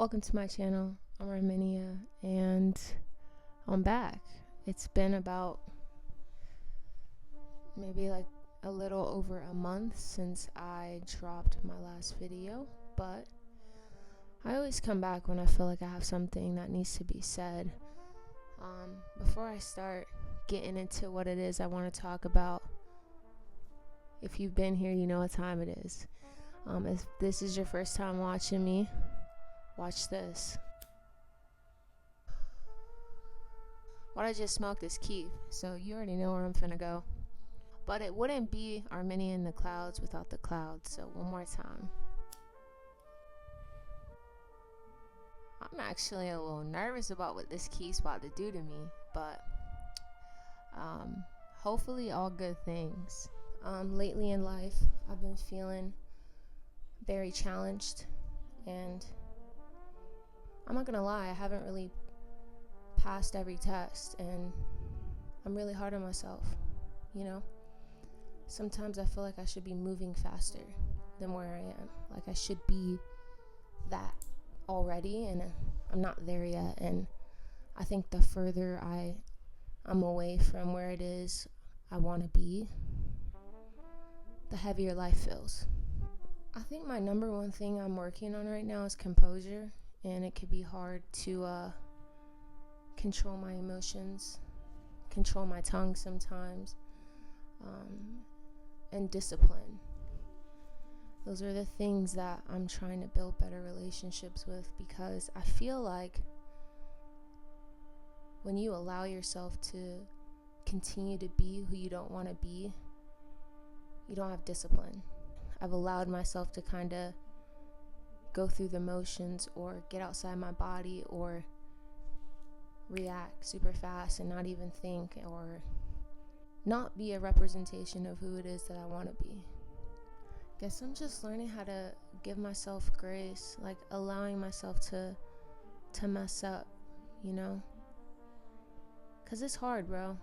Welcome to my channel. I'm Armenia and I'm back. It's been about maybe like a little over a month since I dropped my last video, but I always come back when I feel like I have something that needs to be said. Before I start getting into what it is I want to talk about, if you've been here, you know what time it is. If this is your first time watching me, watch this. What I just smoked is Keith, so you already know where I'm finna go. But it wouldn't be Armenia in the clouds without the clouds, so one more time. I'm actually a little nervous about what this Keith's about to do to me, but hopefully all good things. Lately in life, I've been feeling very challenged, and I'm not gonna lie, I haven't really passed every test, and I'm really hard on myself, you know? Sometimes I feel like I should be moving faster than where I am. Like I should be that already, and I'm not there yet. And I think the further I'm away from where it is I want to be, the heavier life feels. I think my number one thing I'm working on right now is composure, and it could be hard to control my emotions, control my tongue sometimes, and discipline. Those are the things that I'm trying to build better relationships with, because I feel like when you allow yourself to continue to be who you don't want to be, you don't have discipline. I've allowed myself to kind of go through the motions or get outside my body or react super fast and not even think or not be a representation of who it is that I want to be. Guess I'm just learning how to give myself grace, like allowing myself to mess up, you know? Cause it's hard, bro.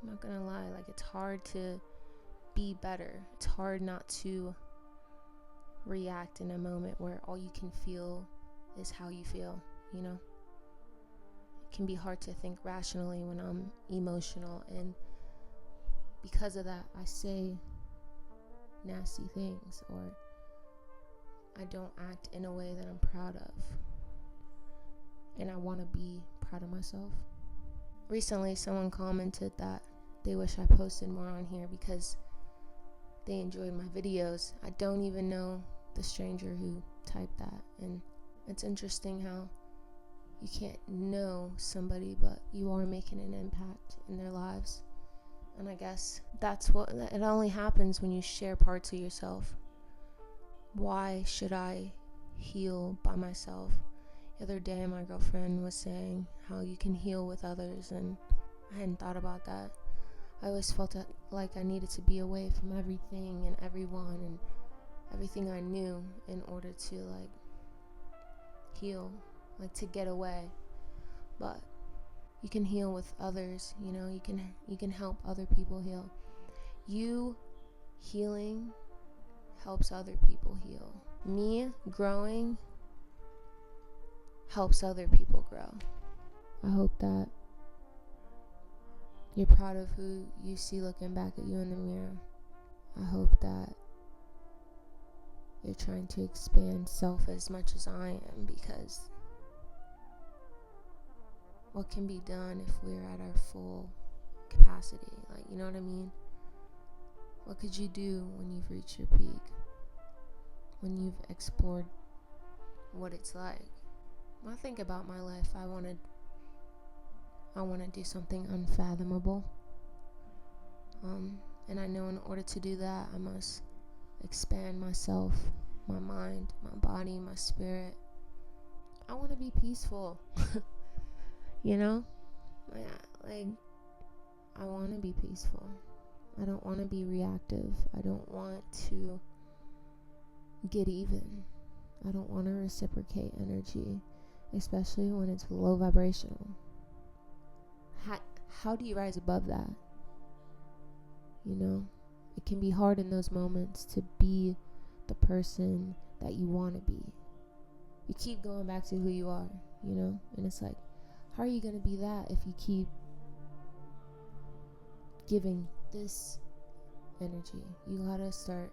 I'm not gonna lie, like it's hard to be better. It's hard not to react in a moment where all you can feel is how you feel, you know? It can be hard to think rationally when I'm emotional, and because of that, I say nasty things, or I don't act in a way that I'm proud of, and I want to be proud of myself. Recently, someone commented that they wish I posted more on here because they enjoyed my videos. I don't even know the stranger who typed that, and it's interesting how you can't know somebody, but you are making an impact in their lives. And I guess that's what it only happens when you share parts of yourself. Why should I heal by myself? The other day my girlfriend was saying how you can heal with others, and I hadn't thought about that. I always felt like I needed to be away from everything and everyone and everything I knew in order to like heal, like to get away. But you can heal with others, you know, you can help other people heal. You healing helps other people heal. Me growing helps other people grow. I hope that you're proud of who you see looking back at you in the mirror. I hope that you're trying to expand self as much as I am, because what can be done if we're at our full capacity? Like, you know what I mean? What could you do when you've reached your peak? When you've explored what it's like? When I think about my life, I want to do something unfathomable. And I know in order to do that, I must expand myself, my mind, my body, my spirit. I want to be peaceful. You know? Like, I want to be peaceful. I don't want to be reactive. I don't want to get even. I don't want to reciprocate energy, especially when it's low vibrational. How do you rise above that? You know? It can be hard in those moments to be the person that you want to be. you keep going back to who you are, you know? And it's like, how are you going to be that if you keep giving this energy? You gotta start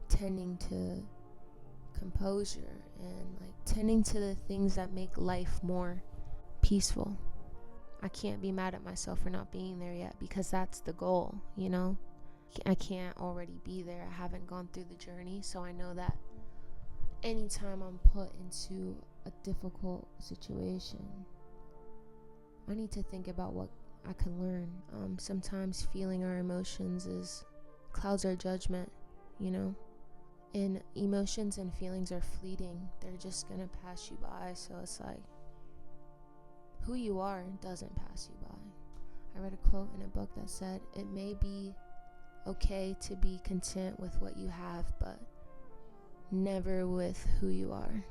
tending to composure and like tending to the things that make life more peaceful. I can't be mad at myself for not being there yet, because that's the goal, you know? I can't already be there. I haven't gone through the journey, so I know that anytime I'm put into a difficult situation, I need to think about what I can learn. Sometimes feeling our emotions clouds our judgment, you know? And emotions and feelings are fleeting. They're just gonna pass you by. So it's like, who you are doesn't pass you by. I read a quote in a book that said, it may be okay to be content with what you have, but never with who you are.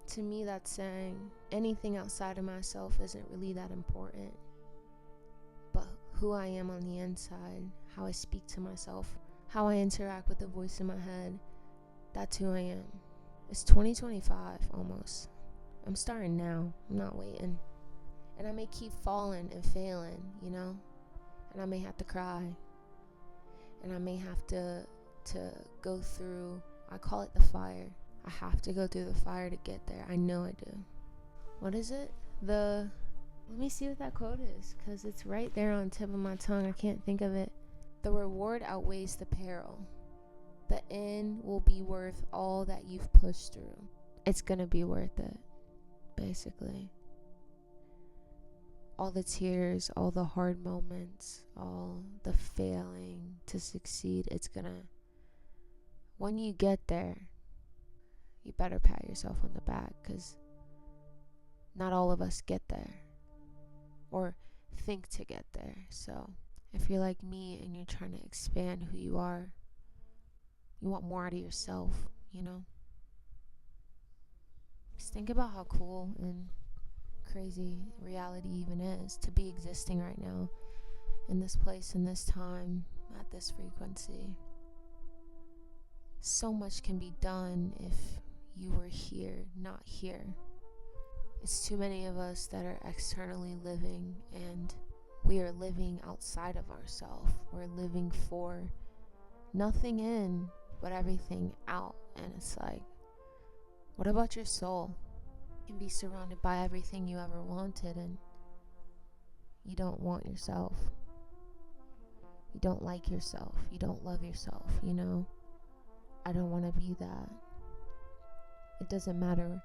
To me, that's saying anything outside of myself isn't really that important, but who I am on the inside, how I speak to myself, how I interact with the voice in my head, that's who I am. It's 2025 almost. I'm starting now. I'm not waiting. And I may keep falling and failing, you know? And I may have to cry. And I may have to go through, I call it the fire. I have to go through the fire to get there. I know I do. What is it? Let me see what that quote is, because it's right there on the tip of my tongue. I can't think of it. The reward outweighs the peril. The end will be worth all that you've pushed through. It's gonna be worth it, basically. All the tears, all the hard moments, all the failing to succeed, when you get there, you better pat yourself on the back, because not all of us get there or think to get there. So if you're like me and you're trying to expand who you are, you want more out of yourself, you know? Just think about how cool and crazy reality even is to be existing right now in this place, in this time, at this frequency. So much can be done if you were here, not here. It's too many of us that are externally living, and we are living outside of ourselves. We're living for nothing in, but everything out. And it's like, what about your soul? You can be surrounded by everything you ever wanted, and you don't want yourself. You don't like yourself. You don't love yourself, you know? I don't want to be that. It doesn't matter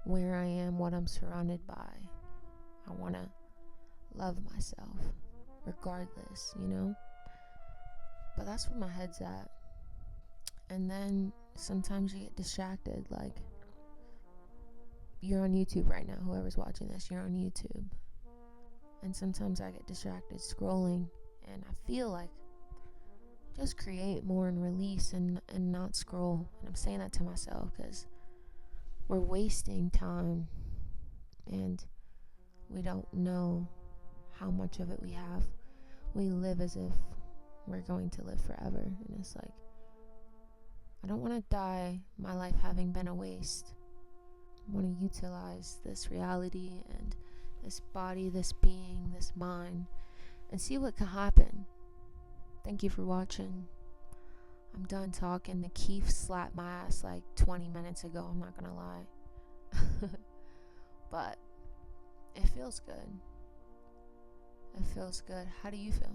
where I am, what I'm surrounded by. I want to love myself regardless, you know? But that's where my head's at. And then sometimes you get distracted. Like, you're on YouTube right now. Whoever's watching this, you're on YouTube. And sometimes I get distracted scrolling, and I feel like just create more and release and not scroll. And I'm saying that to myself because we're wasting time and we don't know how much of it we have. We live as if we're going to live forever, and it's like, I don't want to die my life having been a waste. I want to utilize this reality and this body, this being, this mind, and see what can happen. Thank you for watching. I'm done talking. The Keef slapped my ass like 20 minutes ago, I'm not gonna lie. But it feels good. It feels good. How do you feel?